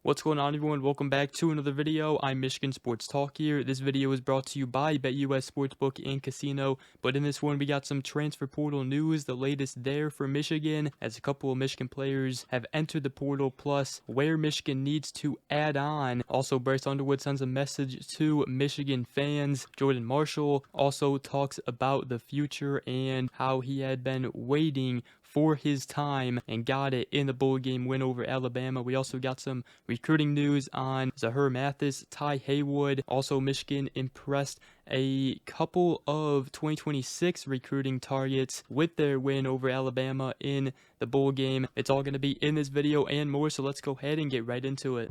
What's going on, everyone? Welcome back to another video. I'm Michigan Sports Talk here. This video is brought to you by BetUS Sportsbook and Casino. But in this one, we got some transfer portal news, the latest there for Michigan, as a couple of Michigan players have entered the portal, plus where Michigan needs to add on. Also, Bryce Underwood sends a message to Michigan fans. Jordan Marshall also talks about the future and how he had been waiting for his time and got it in the bowl game win over Alabama. We also got some recruiting news on Zahir, Mathis, Haywood. Also, Michigan impressed a couple of 2026 recruiting targets with their win over Alabama in the bowl game. It's all going to be in this video and more, so let's go ahead and get right into it.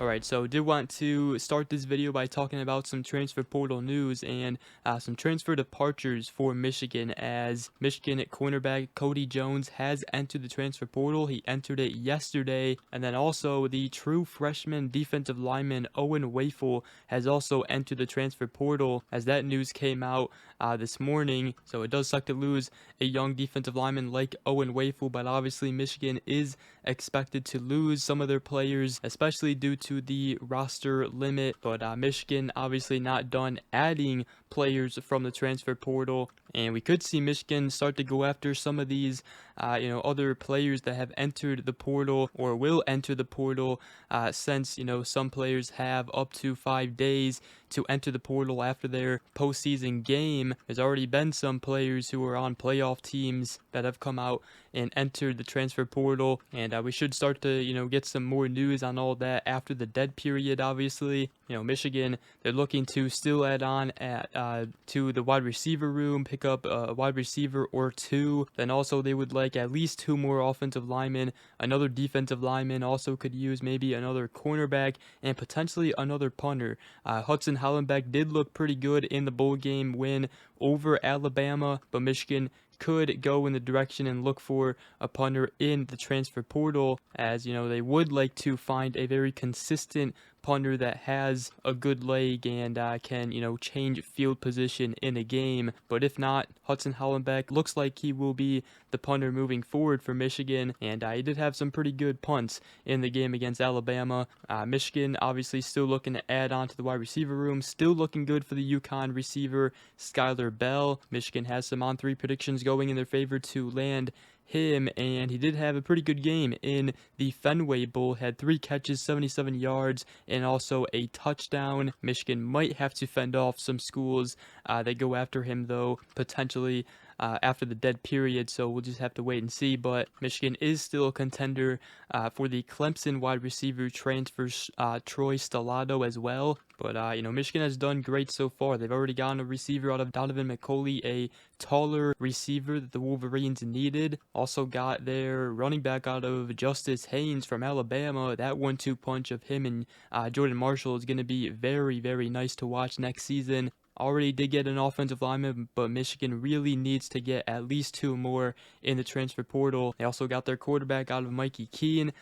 Alright, so did want to start this video by talking about some transfer portal news and some transfer departures for Michigan, as Michigan at cornerback Cody Jones has entered the transfer portal. He entered it yesterday, and then also the true freshman defensive lineman Owen Wafle has also entered the transfer portal, as that news came out this morning. So it does suck to lose a young defensive lineman like Owen Wafle, but obviously Michigan is expected to lose some of their players, especially due to the roster limit. But Michigan obviously not done adding players from the transfer portal, and we could see Michigan start to go after some of these other players that have entered the portal or will enter the portal, since some players have up to 5 days to enter the portal after their postseason game. There's already been some players who are on playoff teams that have come out and entered the transfer portal, and we should start to get some more news on all that after the dead period. Obviously, Michigan, they're looking to still add on to the wide receiver room, pick up a wide receiver or two. Then also they would like at least 2 more offensive linemen, another defensive lineman, also could use maybe another cornerback and potentially another punter. Hudson Hollenbeck did look pretty good in the bowl game win over Alabama, but Michigan could go in the direction and look for a punter in the transfer portal, as they would like to find a very consistent punter that has a good leg and can change field position in a game. But if not, Hudson Hollenbeck looks like he will be the punter moving forward for Michigan, and he did have some pretty good punts in the game against Alabama. Michigan obviously still looking to add on to the wide receiver room, still looking good for the UConn receiver Skylar Bell. Michigan has some on-3 predictions going in their favor to land him, and he did have a pretty good game in the Fenway Bowl, had 3 catches, 77 yards, and also a touchdown. Michigan might have to fend off some schools that go after him, though, potentially after the dead period, so we'll just have to wait and see. But Michigan is still a contender for the Clemson wide receiver transfer Troy Stellato as well. But Michigan has done great so far. They've already gotten a receiver out of Donovan McCulley, a taller receiver that the Wolverines needed. Also got their running back out of Justice Haynes from Alabama. That 1-2 punch of him and Jordan Marshall is going to be very, very nice to watch next season. Already did get an offensive lineman, but Michigan really needs to get at least 2 more in the transfer portal. They also got their quarterback out of Mikey Keene,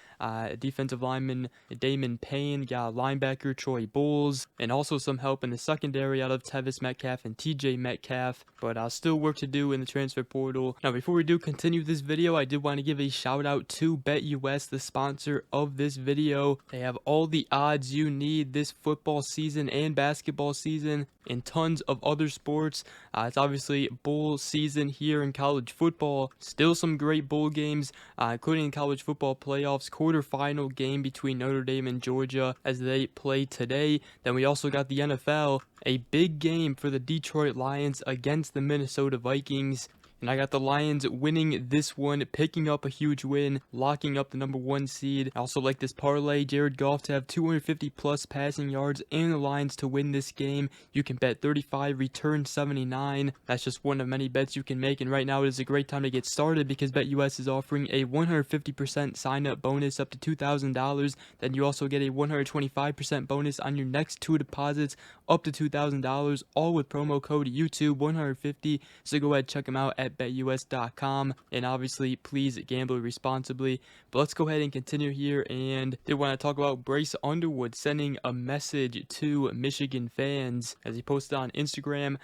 defensive lineman Damon Payne, got linebacker Troy Bowles, and also some help in the secondary out of Tevis Metcalf and TJ Metcalf. But still work to do in the transfer portal. Now, before we do continue this video, I did want to give a shout out to BetUS, the sponsor of this video. They have all the odds you need this football season and basketball season, and tons of other sports. It's obviously bowl season here in college football. Still some great bowl games, including college football playoffs, quarterfinal game between Notre Dame and Georgia as they play today. Then we also got the NFL, a big game for the Detroit Lions against the Minnesota Vikings. And I got the Lions winning this one, picking up a huge win, locking up the #1 seed. I also like this parlay, Jared Goff to have 250 plus passing yards and the Lions to win this game. You can bet 35, return 79. That's just one of many bets you can make. And right now it is a great time to get started because BetUS is offering a 150% sign up bonus up to $2,000. Then you also get a 125% bonus on your next 2 deposits up to $2,000, all with promo code YouTube150. So go ahead, check them out at at betus.com. And obviously, please gamble responsibly. But let's go ahead and continue here. And they want to talk about Bryce Underwood sending a message to Michigan fans. As he posted on Instagram,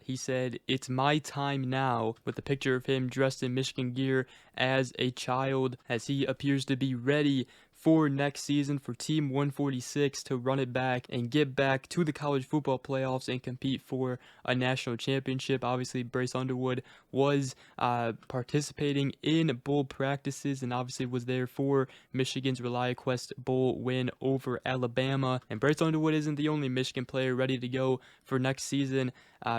he said, "It's my time now," with a picture of him dressed in Michigan gear as a child, as he appears to be ready for next season for Team 146 to run it back and get back to the college football playoffs and compete for a national championship. Obviously, Bryce Underwood was participating in bowl practices and obviously was there for Michigan's ReliaQuest Bowl win over Alabama. And Bryce Underwood isn't the only Michigan player ready to go for next season.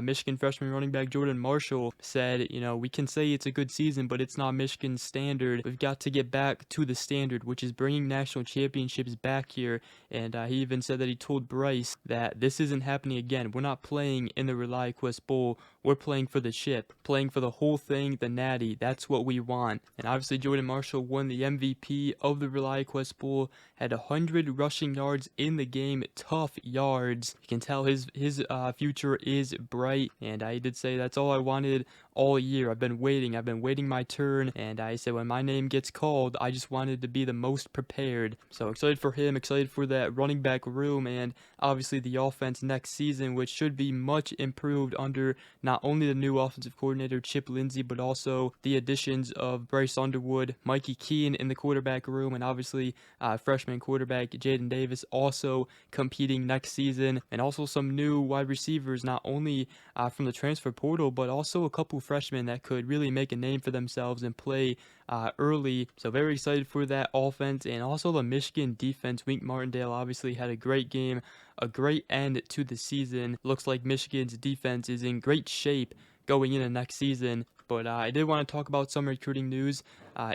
Michigan freshman running back Jordan Marshall said, we can say it's a good season, but it's not Michigan's standard. We've got to get back to the standard, which is bringing national championships back here. And he even said that he told Bryce that this isn't happening again. We're not playing in the ReliaQuest Bowl. We're playing for the ship, playing for the whole thing, the natty. That's what we want. And obviously, Jordan Marshall won the MVP of the ReliaQuest Bowl, had 100 rushing yards in the game, tough yards. You can tell his future is bright. And he did say, "That's all I wanted all year. I've been waiting my turn." And I said, when my name gets called, I just wanted to be the most prepared. So excited for him, excited for that running back room, and obviously the offense next season, which should be much improved under not only the new offensive coordinator Chip Lindsey, but also the additions of Bryce Underwood, Mikey Keene in the quarterback room, and obviously freshman quarterback Jaden Davis also competing next season, and also some new wide receivers, not only from the transfer portal, but also a couple freshmen that could really make a name for themselves and play early. So very excited for that offense. And also the Michigan defense. Wink Martindale obviously had a great game, a great end to the season. Looks like Michigan's defense is in great shape going into next season. But I did want to talk about some recruiting news.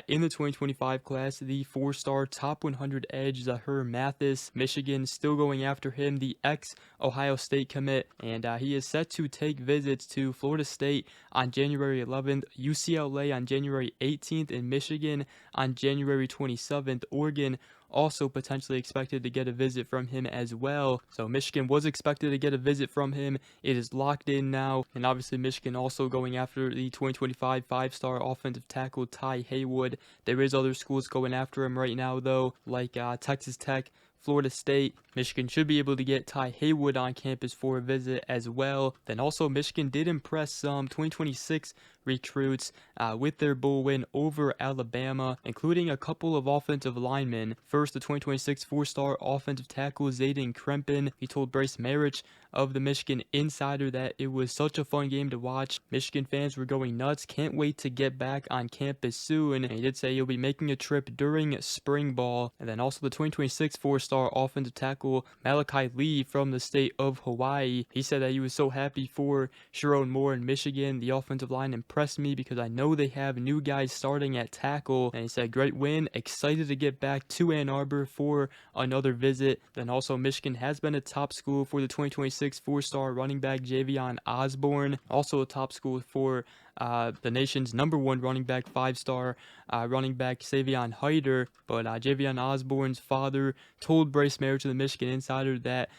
In the 2025 class, the 4-star top 100 edge Zahir Mathis, Michigan still going after him, the ex-Ohio State commit, and he is set to take visits to Florida State on January 11th, UCLA on January 18th, and Michigan on January 27th. Oregon also potentially expected to get a visit from him as well. So Michigan was expected to get a visit from him. It is locked in now. And obviously Michigan also going after the 2025 5-star offensive tackle Ty Haywood. There is other schools going after him right now though, like Texas Tech, Florida State. Michigan should be able to get Ty Haywood on campus for a visit as well. Then also Michigan did impress some 2026 recruits with their bowl win over Alabama, including a couple of offensive linemen. First, the 2026 4-star offensive tackle Zayden Krempin. He told Bryce Marich of the Michigan Insider that it was such a fun game to watch. Michigan fans were going nuts. Can't wait to get back on campus soon. And he did say he'll be making a trip during spring ball. And then also the 2026 4-star offensive tackle Malachi Lee from the state of Hawaii. He said that he was so happy for Sharon Moore in Michigan. The offensive line impressed me because I know they have new guys starting at tackle. And he said, great win. Excited to get back to Ann Arbor for another visit. Then also Michigan has been a top school for the 2026 4-star running back Javion Osborne. Also a top school for the nation's #1 running back, 5-star running back Savion Hyder. But Javion Osborne's father told Bryce Marich of the Michigan Insider that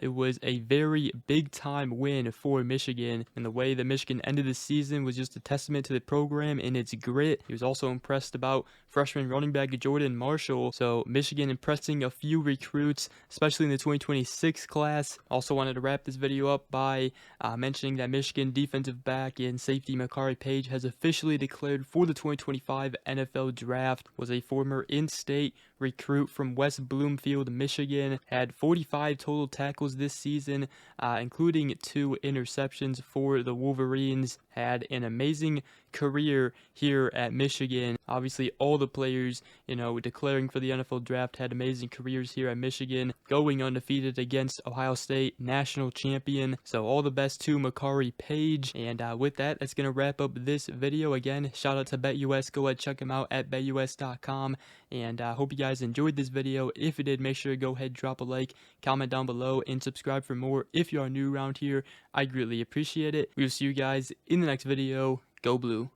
it was a very big-time win for Michigan, and the way that Michigan ended the season was just a testament to the program and its grit. He was also impressed about freshman running back Jordan Marshall. So Michigan impressing a few recruits, especially in the 2026 class. Also wanted to wrap this video up by mentioning that Michigan defensive back and safety Makari Page has officially declared for the 2025 NFL Draft. Was a former in-state recruit from West Bloomfield, Michigan. Had 45 total tackles this season, including 2 interceptions for the Wolverines. Had an amazing career here at Michigan. Obviously, all the players, declaring for the NFL Draft had amazing careers here at Michigan, going undefeated against Ohio State, national champion. So all the best to Makari Page. And with that, that's going to wrap up this video. Again, shout out to BetUS. Go ahead, check them out at betus.com. And I hope you guys enjoyed this video. If you did, make sure to go ahead, drop a like, comment down below, and subscribe for more. If you are new around here, I greatly appreciate it. We will see you guys in the next video. Go Blue.